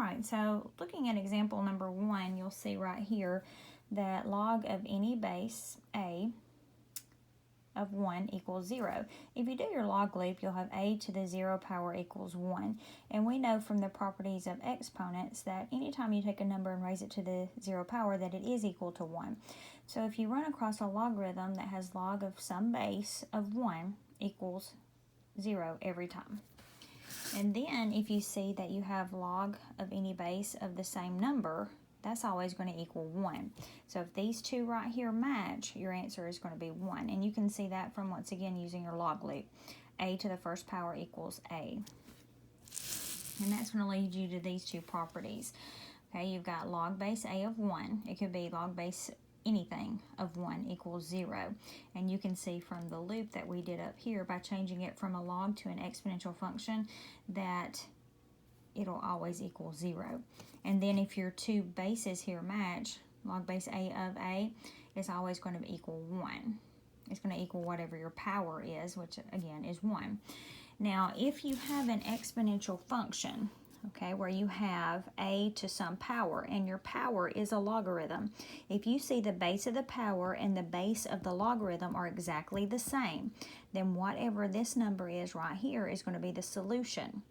right, so looking at example number 1, you'll see right here that log of any base a of 1 equals 0. If you do your log loop, you'll have a to the 0 power equals 1. And we know from the properties of exponents that anytime you take a number and raise it to the 0 power, that it is equal to 1. So if you run across a logarithm that has log of some base of 1 equals 0 every time. And then if you see that you have log of any base of the same number, that's always going to equal 1. So if these two right here match, your answer is going to be 1. And you can see that from, once again, using your log loop. A to the first power equals A. And that's going to lead you to these two properties. Okay, you've got log base A of 1. It could be log base anything of 1 equals 0. And you can see from the loop that we did up here, by changing it from a log to an exponential function, that it'll always equal 0. And then if your two bases here match, log base A of A is always going to equal 1. It's going to equal whatever your power is, which again is 1. Now, if you have an exponential function, okay, where you have a to some power, and your power is a logarithm, if you see the base of the power and the base of the logarithm are exactly the same, then whatever this number is right here is going to be the solution.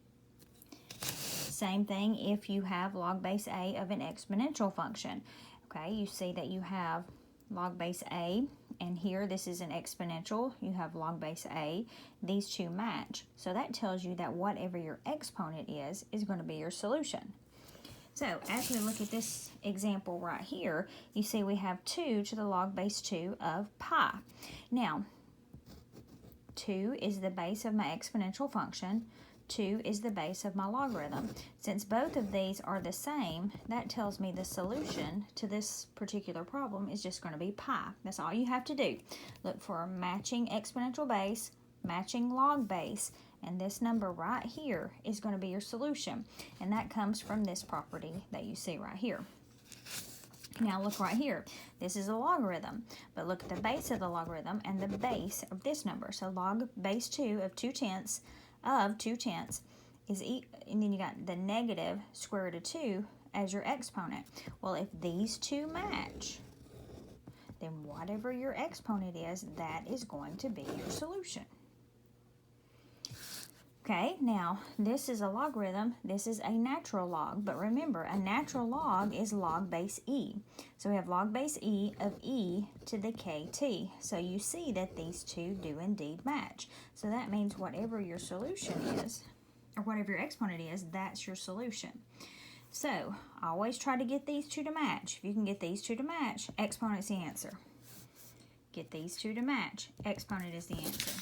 Same thing if you have log base A of an exponential function. Okay, you see that you have log base A, and here this is an exponential. You have log base A. These two match. So that tells you that whatever your exponent is going to be your solution. So as we look at this example right here, you see we have 2 to the log base 2 of pi. Now, 2 is the base of my exponential function. 2 is the base of my logarithm. Since both of these are the same, that tells me the solution to this particular problem is just going to be pi. That's all you have to do. Look for a matching exponential base, matching log base, and this number right here is going to be your solution. And that comes from this property that you see right here. Now look right here. This is a logarithm, but look at the base of the logarithm and the base of this number. So log base 2 of 2/10 is and then you got the negative square root of 2 as your exponent. Well, if these two match, then whatever your exponent is, that is going to be your solution. Okay, now this is a logarithm, this is a natural log, but remember, a natural log is log base e. So we have log base e of e to the kt. So you see that these two do indeed match. So that means whatever your solution is, or whatever your exponent is, that's your solution. So always try to get these two to match. If you can get these two to match, exponent's the answer. Get these two to match, exponent is the answer.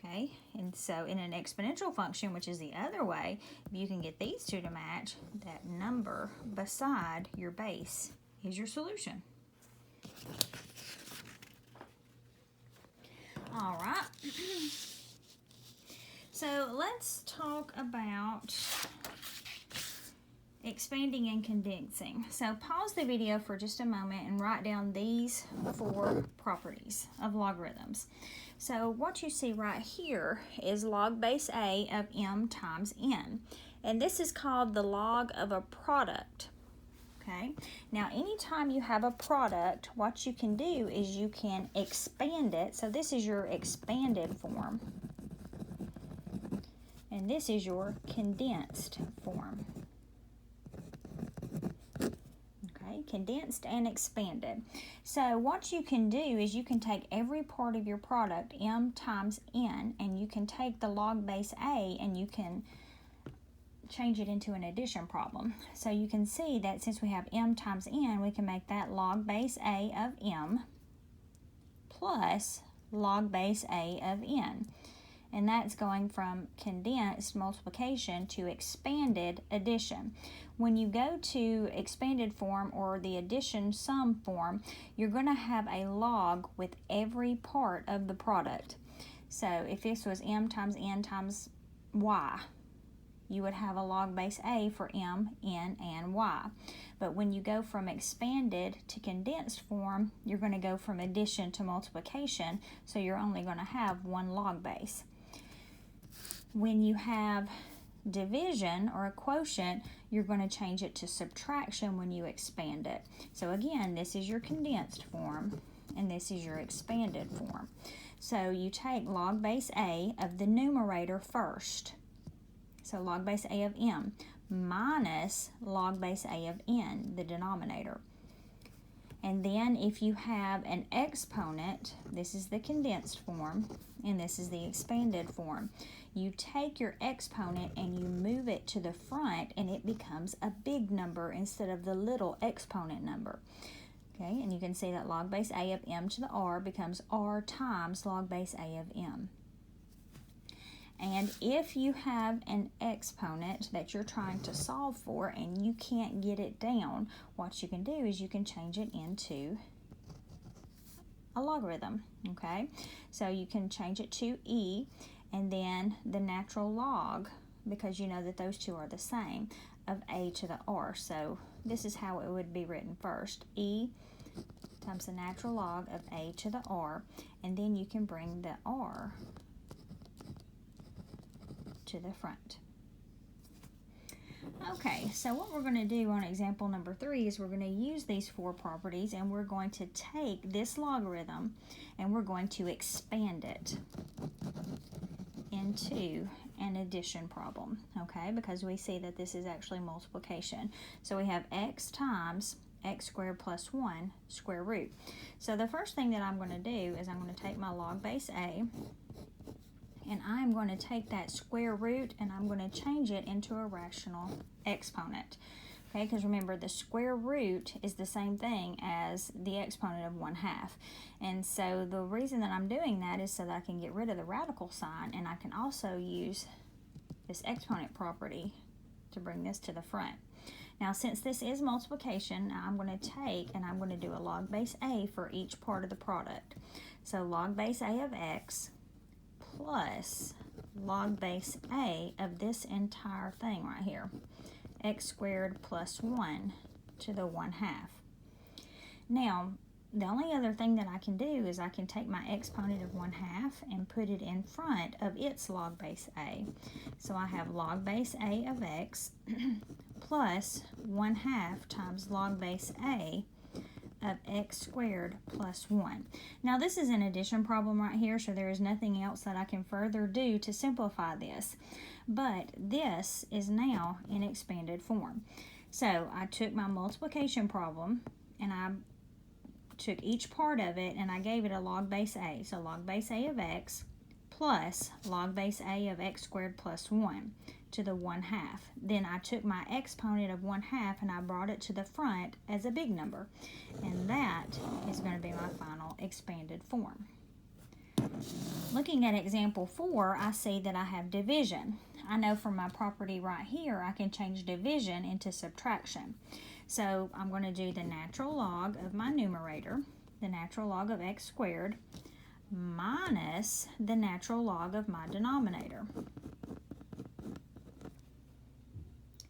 Okay, and so in an exponential function, which is the other way, if you can get these two to match, that number beside your base is your solution. All right. So let's talk about expanding and condensing. So pause the video for just a moment and write down these 4 properties of logarithms. So what you see right here is log base A of m times n. And this is called the log of a product. Okay? Now anytime you have a product, what you can do is you can expand it. So this is your expanded form. And this is your condensed form. Condensed and expanded. So what you can do is you can take every part of your product, m times n, and you can take the log base a and you can change it into an addition problem. So you can see that since we have m times n, we can make that log base a of m plus log base a of n. And that's going from condensed multiplication to expanded addition. When you go to expanded form or the addition sum form, you're going to have a log with every part of the product. So if this was m times n times y, you would have a log base a for m, n, and y. But when you go from expanded to condensed form, you're going to go from addition to multiplication, so you're only going to have one log base. When you have division or a quotient, you're going to change it to subtraction when you expand it. So again, this is your condensed form, and this is your expanded form. So you take log base A of the numerator first. So log base A of m minus log base A of n, the denominator. And then if you have an exponent, this is the condensed form, and this is the expanded form. You take your exponent and you move it to the front, and it becomes a big number instead of the little exponent number. Okay, and you can see that log base A of m to the r becomes r times log base A of m. And if you have an exponent that you're trying to solve for and you can't get it down, what you can do is you can change it into a logarithm, okay? So you can change it to e, and then the natural log, because you know that those two are the same, of a to the r. So this is how it would be written first. E times the natural log of a to the r, and then you can bring the r to the front. Okay, so what we're going to do on example number 3 is we're going to use these 4 properties, and we're going to take this logarithm and we're going to expand it into an addition problem, okay, because we see that this is actually multiplication. So we have x times x squared plus 1 square root. So the first thing that I'm going to do is I'm going to take my log base A, and I'm going to take that square root and I'm going to change it into a rational exponent. Okay, because remember, the square root is the same thing as the exponent of 1/2. And so the reason that I'm doing that is so that I can get rid of the radical sign, and I can also use this exponent property to bring this to the front. Now, since this is multiplication, I'm going to take and I'm going to do a log base A for each part of the product. So log base A of x plus log base A of this entire thing right here, x squared plus 1 to the 1/2. Now, the only other thing that I can do is I can take my exponent of 1/2 and put it in front of its log base A. So I have log base A of x plus 1/2 times log base A of x squared plus 1. Now this is an addition problem right here, so there is nothing else that I can further do to simplify this. But this is now in expanded form. So I took my multiplication problem and I took each part of it and I gave it a log base A. So log base A of x plus log base A of x squared plus 1 to the 1/2. Then I took my exponent of 1/2 and I brought it to the front as a big number. And that is going to be my final expanded form. Looking at example 4, I see that I have division. I know from my property right here, I can change division into subtraction. So I'm going to do the natural log of my numerator, the natural log of x squared, minus the natural log of my denominator.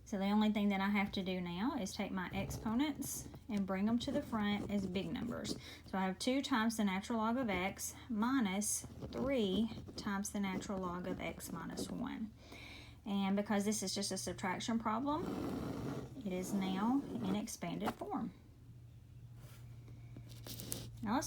So the only thing that I have to do now is take my exponents and bring them to the front as big numbers. So I have 2 times the natural log of x minus 3 times the natural log of x minus 1. And because this is just a subtraction problem, it is now in expanded form. Now let's